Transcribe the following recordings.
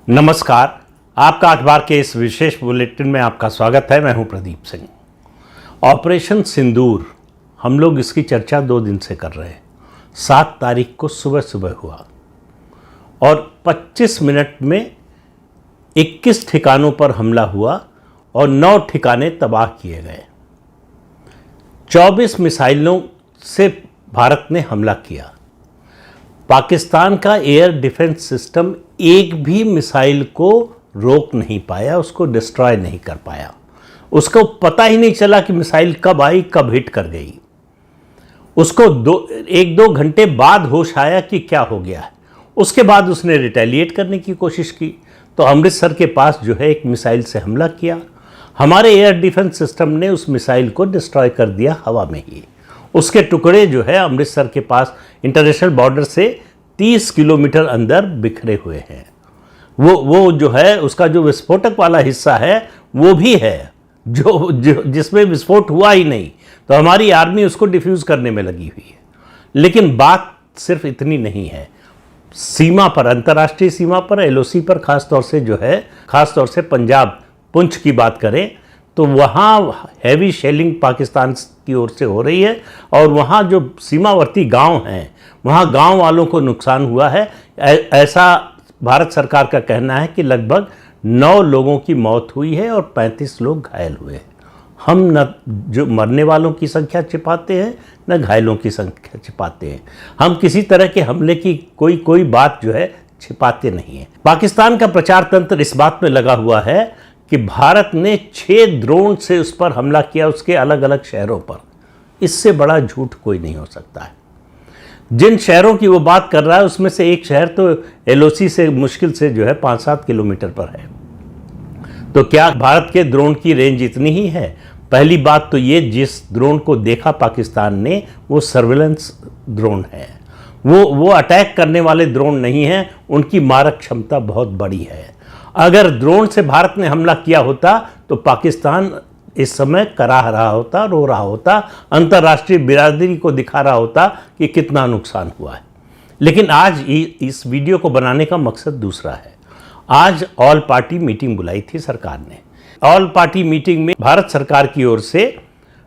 नमस्कार, आपका अखबार के इस विशेष बुलेटिन में आपका स्वागत है। मैं हूं प्रदीप सिंह। ऑपरेशन सिंदूर, हम लोग इसकी चर्चा 2 दिन से कर रहे हैं। 7 तारीख को सुबह सुबह हुआ और 25 मिनट में 21 ठिकानों पर हमला हुआ और 9 ठिकाने तबाह किए गए। 24 मिसाइलों से भारत ने हमला किया। पाकिस्तान का एयर डिफेंस सिस्टम एक भी मिसाइल को रोक नहीं पाया, उसको डिस्ट्रॉय नहीं कर पाया। उसको पता ही नहीं चला कि मिसाइल कब आई, कब हिट कर गई। उसको 1-2 घंटे बाद होश आया कि क्या हो गया है। उसके बाद उसने रिटेलिएट करने की कोशिश की तो अमृतसर के पास जो है एक मिसाइल से हमला किया। हमारे एयर डिफेंस सिस्टम ने उस मिसाइल को डिस्ट्रॉय कर दिया हवा में ही। उसके टुकड़े जो है अमृतसर के पास इंटरनेशनल बॉर्डर से 30 किलोमीटर अंदर बिखरे हुए हैं। वो जो है उसका जो विस्फोटक वाला हिस्सा है वो भी है जो जिसमें विस्फोट हुआ ही नहीं, तो हमारी आर्मी उसको डिफ्यूज करने में लगी हुई है। लेकिन बात सिर्फ इतनी नहीं है। सीमा पर, अंतर्राष्ट्रीय सीमा पर, एलओसी पर खासतौर से पंजाब पुंछ की बात करें तो वहाँ हैवी शेलिंग पाकिस्तान की ओर से हो रही है और वहाँ जो सीमावर्ती गांव हैं वहाँ गांव वालों को नुकसान हुआ है। ऐसा भारत सरकार का कहना है कि लगभग 9 लोगों की मौत हुई है और 35 लोग घायल हुए हैं। हम न जो मरने वालों की संख्या छिपाते हैं न घायलों की संख्या छिपाते हैं। हम किसी तरह के हमले की कोई बात जो है छिपाते नहीं है। पाकिस्तान का प्रचार तंत्र इस बात में लगा हुआ है कि भारत ने 6 ड्रोन से उस पर हमला किया, उसके अलग अलग शहरों पर। इससे बड़ा झूठ कोई नहीं हो सकता है। जिन शहरों की वो बात कर रहा है उसमें से एक शहर तो एलओसी से मुश्किल से जो है 5-7 किलोमीटर पर है। तो क्या भारत के ड्रोन की रेंज इतनी ही है? पहली बात तो ये, जिस ड्रोन को देखा पाकिस्तान ने वो सर्विलेंस ड्रोन है, वो अटैक करने वाले ड्रोन नहीं हैं। उनकी मारक क्षमता बहुत बड़ी है। अगर ड्रोन से भारत ने हमला किया होता तो पाकिस्तान इस समय कराह रहा होता, रो रहा होता, अंतर्राष्ट्रीय बिरादरी को दिखा रहा होता कि कितना नुकसान हुआ है। लेकिन आज इस वीडियो को बनाने का मकसद दूसरा है। आज ऑल पार्टी मीटिंग बुलाई थी सरकार ने। ऑल पार्टी मीटिंग में भारत सरकार की ओर से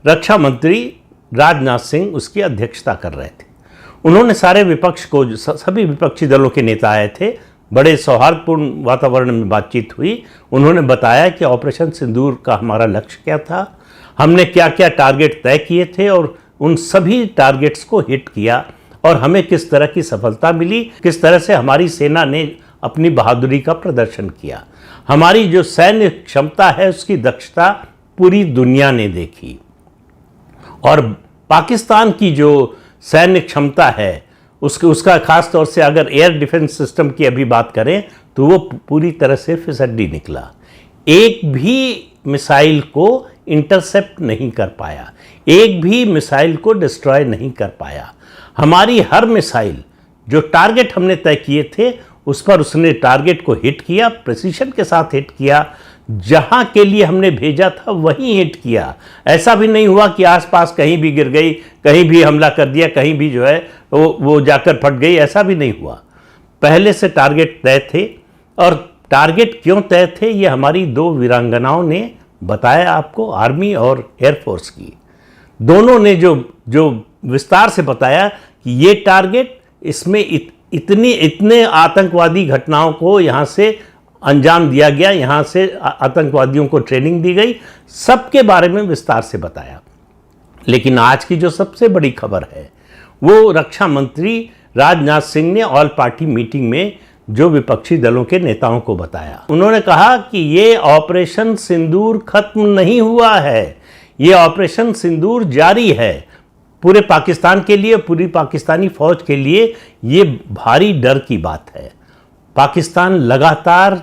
रक्षा मंत्री राजनाथ सिंह उसकी अध्यक्षता कर रहे थे। उन्होंने सारे विपक्ष को, सभी विपक्षी दलों के नेता आए थे। बड़े सौहार्दपूर्ण वातावरण में बातचीत हुई। उन्होंने बताया कि ऑपरेशन सिंदूर का हमारा लक्ष्य क्या था, हमने क्या क्या टारगेट तय किए थे और उन सभी टारगेट्स को हिट किया और हमें किस तरह की सफलता मिली, किस तरह से हमारी सेना ने अपनी बहादुरी का प्रदर्शन किया। हमारी जो सैन्य क्षमता है उसकी दक्षता पूरी दुनिया ने देखी और पाकिस्तान की जो सैन्य क्षमता है उसका खास तौर से अगर एयर डिफेंस सिस्टम की अभी बात करें तो वो पूरी तरह से फिसड्डी निकला। एक भी मिसाइल को इंटरसेप्ट नहीं कर पाया, एक भी मिसाइल को डिस्ट्रॉय नहीं कर पाया। हमारी हर मिसाइल जो टारगेट हमने तय किए थे उस पर उसने टारगेट को हिट किया, प्रिसीशन के साथ हिट किया। जहां के लिए हमने भेजा था वहीं हिट किया। ऐसा भी नहीं हुआ कि आसपास कहीं भी गिर गई, कहीं भी हमला कर दिया, कहीं भी जो है वो जाकर फट गई, ऐसा भी नहीं हुआ। पहले से टारगेट तय थे और टारगेट क्यों तय थे ये हमारी 2 वीरांगनाओं ने बताया आपको, आर्मी और एयरफोर्स की। दोनों ने जो विस्तार से बताया कि ये टारगेट, इसमें इतने आतंकवादी घटनाओं को यहाँ से अंजाम दिया गया, यहाँ से आतंकवादियों को ट्रेनिंग दी गई, सबके बारे में विस्तार से बताया। लेकिन आज की जो सबसे बड़ी खबर है वो रक्षा मंत्री राजनाथ सिंह ने ऑल पार्टी मीटिंग में जो विपक्षी दलों के नेताओं को बताया। उन्होंने कहा कि ये ऑपरेशन सिंदूर खत्म नहीं हुआ है, ये ऑपरेशन सिंदूर जारी है। पूरे पाकिस्तान के लिए, पूरी पाकिस्तानी फौज के लिए ये भारी डर की बात है। पाकिस्तान लगातार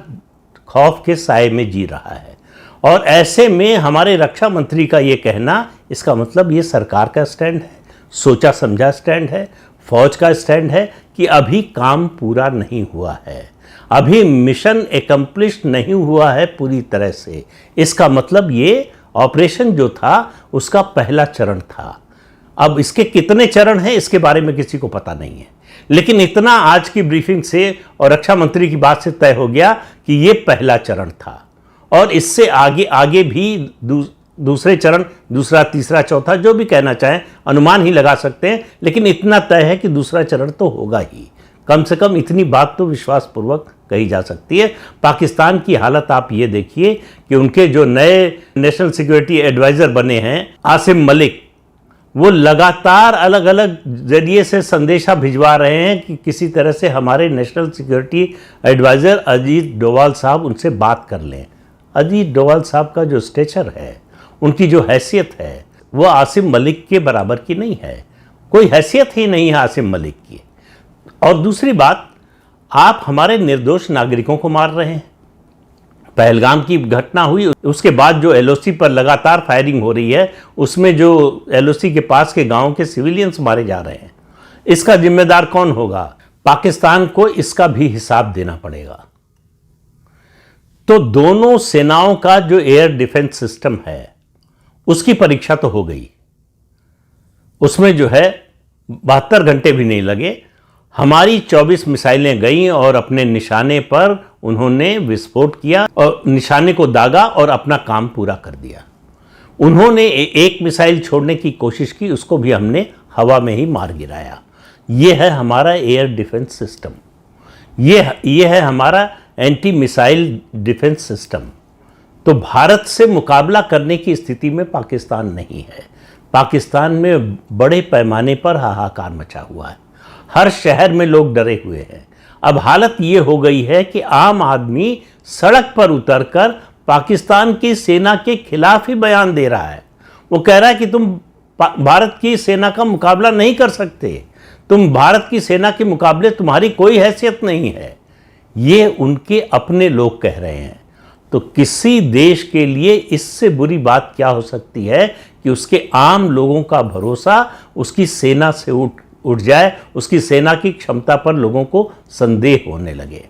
खौफ के साए में जी रहा है और ऐसे में हमारे रक्षा मंत्री का ये कहना, इसका मतलब ये सरकार का स्टैंड है, सोचा समझा स्टैंड है, फौज का स्टैंड है कि अभी काम पूरा नहीं हुआ है, अभी मिशन एकम्प्लिश्ड नहीं हुआ है पूरी तरह से। इसका मतलब ये ऑपरेशन जो था उसका पहला चरण था। अब इसके कितने चरण हैं इसके बारे में किसी को पता नहीं है, लेकिन इतना आज की ब्रीफिंग से और रक्षा मंत्री की बात से तय हो गया कि ये पहला चरण था और इससे आगे आगे भी दूसरे चरण, दूसरा, तीसरा, चौथा, जो भी कहना चाहें, अनुमान ही लगा सकते हैं, लेकिन इतना तय है कि दूसरा चरण तो होगा ही। कम से कम इतनी बात तो विश्वासपूर्वक कही जा सकती है। पाकिस्तान की हालत आप ये देखिए कि उनके जो नए नेशनल सिक्योरिटी एडवाइज़र बने हैं आसिम मलिक, वो लगातार अलग अलग जरिए से संदेशा भिजवा रहे हैं कि किसी तरह से हमारे national security adviser Ajit Doval साहब उनसे बात कर लें। अजीत डोवाल साहब का जो स्टेचर है, उनकी जो हैसियत है, वो आसिम मलिक के बराबर की नहीं है। कोई हैसियत ही नहीं है आसिम मलिक की। और दूसरी बात, आप हमारे निर्दोष नागरिकों को मार रहे हैं। पहलगाम की घटना हुई, उसके बाद जो एलओसी पर लगातार फायरिंग हो रही है, उसमें जो एलओसी के पास के गांव के सिविलियंस मारे जा रहे हैं, इसका जिम्मेदार कौन होगा? पाकिस्तान को इसका भी हिसाब देना पड़ेगा। तो दोनों सेनाओं का जो एयर डिफेंस सिस्टम है, उसकी परीक्षा तो हो गई। उसमें जो है 72 घंटे भी नहीं लगे, हमारी 24 मिसाइलें गईं और अपने निशाने पर उन्होंने विस्फोट किया और निशाने को दागा और अपना काम पूरा कर दिया। उन्होंने एक मिसाइल छोड़ने की कोशिश की, उसको भी हमने हवा में ही मार गिराया। ये है हमारा एयर डिफेंस सिस्टम, ये है हमारा एंटी मिसाइल डिफेंस सिस्टम। तो भारत से मुकाबला करने की स्थिति में पाकिस्तान नहीं है। पाकिस्तान में बड़े पैमाने पर हाहाकार मचा हुआ है, हर शहर में लोग डरे हुए हैं। अब हालत ये हो गई है कि आम आदमी सड़क पर उतरकर पाकिस्तान की सेना के खिलाफ ही बयान दे रहा है। वो कह रहा है कि तुम भारत की सेना का मुकाबला नहीं कर सकते, तुम भारत की सेना के मुकाबले तुम्हारी कोई हैसियत नहीं है। ये उनके अपने लोग कह रहे हैं। तो किसी देश के लिए इससे बुरी बात क्या हो सकती है कि उसके आम लोगों का भरोसा उसकी सेना से उठ जाए, उसकी सेना की क्षमता पर लोगों को संदेह होने लगे।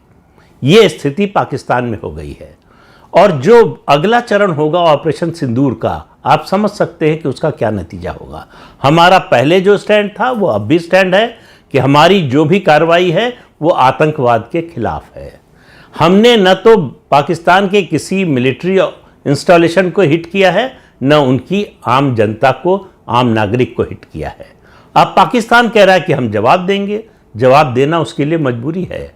ये स्थिति पाकिस्तान में हो गई है। और जो अगला चरण होगा ऑपरेशन सिंदूर का, आप समझ सकते हैं कि उसका क्या नतीजा होगा। हमारा पहले जो स्टैंड था वो अब भी स्टैंड है कि हमारी जो भी कार्रवाई है वो आतंकवाद के खिलाफ है। हमने न तो पाकिस्तान के किसी मिलिट्री इंस्टॉलेशन को हिट किया है, न उनकी आम जनता को, आम नागरिक को हिट किया है। अब पाकिस्तान कह रहा है कि हम जवाब देंगे। जवाब देना उसके लिए मजबूरी है।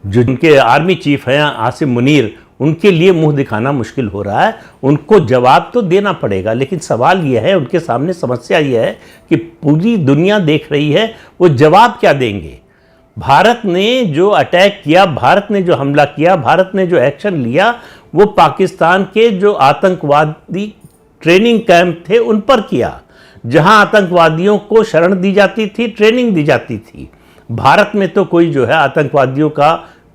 जो उनके आर्मी चीफ हैं आसिम मुनीर, उनके लिए मुंह दिखाना मुश्किल हो रहा है। उनको जवाब तो देना पड़ेगा, लेकिन सवाल यह है, उनके सामने समस्या यह है कि पूरी दुनिया देख रही है, वो जवाब क्या देंगे। भारत ने जो अटैक किया, भारत ने जो हमला किया, भारत ने जो एक्शन लिया, वो पाकिस्तान के जो आतंकवादी ट्रेनिंग कैंप थे उन पर किया, जहां आतंकवादियों को शरण दी जाती थी, ट्रेनिंग दी जाती थी। भारत में तो कोई जो है आतंकवादियों का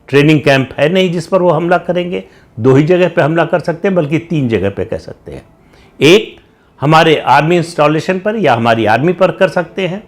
ट्रेनिंग कैंप है नहीं जिस पर वो हमला करेंगे। 2 ही जगह पे हमला कर सकते हैं, बल्कि 3 जगह पे कह सकते हैं। एक हमारे आर्मी इंस्टॉलेशन पर या हमारी आर्मी पर कर सकते हैं,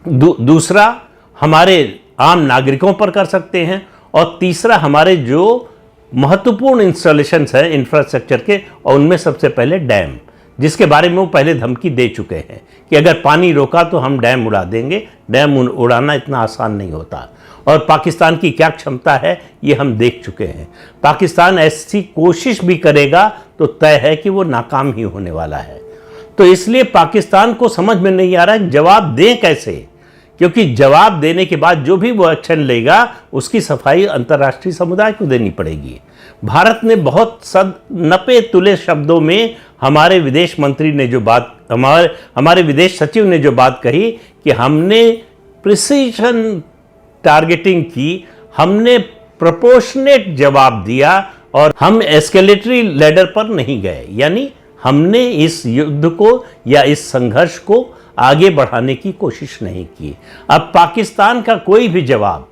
दूसरा हमारे आम नागरिकों पर कर सकते हैं, और तीसरा हमारे जो महत्वपूर्ण इंस्टॉलेशंस हैं इंफ्रास्ट्रक्चर के, और उनमें सबसे पहले डैम, जिसके बारे में वो पहले धमकी दे चुके हैं कि अगर पानी रोका तो हम डैम उड़ा देंगे। डैम उड़ाना इतना आसान नहीं होता, और पाकिस्तान की क्या क्षमता है ये हम देख चुके हैं। पाकिस्तान ऐसी कोशिश भी करेगा तो तय है कि वो नाकाम ही होने वाला है। तो इसलिए पाकिस्तान को समझ में नहीं आ रहा है जवाब दें कैसे, क्योंकि जवाब देने के बाद जो भी वो एक्शन लेगा उसकी सफाई अंतर्राष्ट्रीय समुदाय को देनी पड़ेगी। भारत ने बहुत नपे तुले शब्दों में हमारे विदेश मंत्री ने जो बात, हमारे विदेश सचिव ने जो बात कही कि हमने प्रिसीजन टारगेटिंग की, हमने प्रोपोर्शनेट जवाब दिया और हम एस्केलेटरी लैडर पर नहीं गए। यानी हमने इस युद्ध को या इस संघर्ष को आगे बढ़ाने की कोशिश नहीं की। अब पाकिस्तान का कोई भी जवाब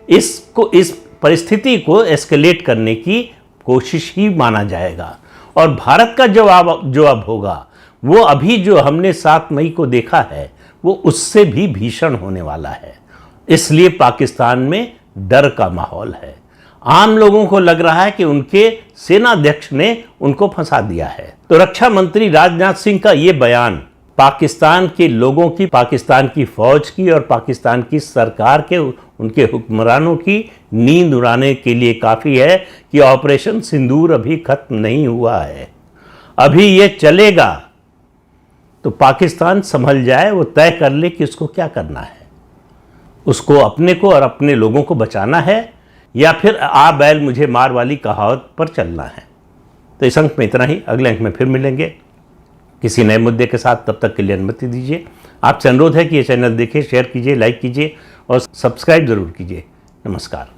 इस परिस्थिति को एस्केलेट करने की कोशिश ही माना जाएगा। और भारत का जवाब जो अब होगा वो अभी जो हमने 7 मई को देखा है वो उससे भी भीषण होने वाला है। इसलिए पाकिस्तान में डर का माहौल है। आम लोगों को लग रहा है कि उनके सेनाध्यक्ष ने उनको फंसा दिया है। तो रक्षा मंत्री राजनाथ सिंह का ये बयान पाकिस्तान के लोगों की, पाकिस्तान की फ़ौज की और पाकिस्तान की सरकार के, उनके हुक्मरानों की नींद उड़ाने के लिए काफ़ी है कि ऑपरेशन सिंदूर अभी ख़त्म नहीं हुआ है, अभी ये चलेगा। तो पाकिस्तान संभल जाए, वो तय कर ले कि उसको क्या करना है, उसको अपने को और अपने लोगों को बचाना है या फिर आ बैल मुझे मार वाली कहावत पर चलना है। तो इस अंक में इतना ही, अगले अंक में फिर मिलेंगे किसी नए मुद्दे के साथ। तब तक के लिए अनुमति दीजिए। आपसे अनुरोध है कि ये चैनल देखें, शेयर कीजिए, लाइक कीजिए और सब्सक्राइब ज़रूर कीजिए। नमस्कार।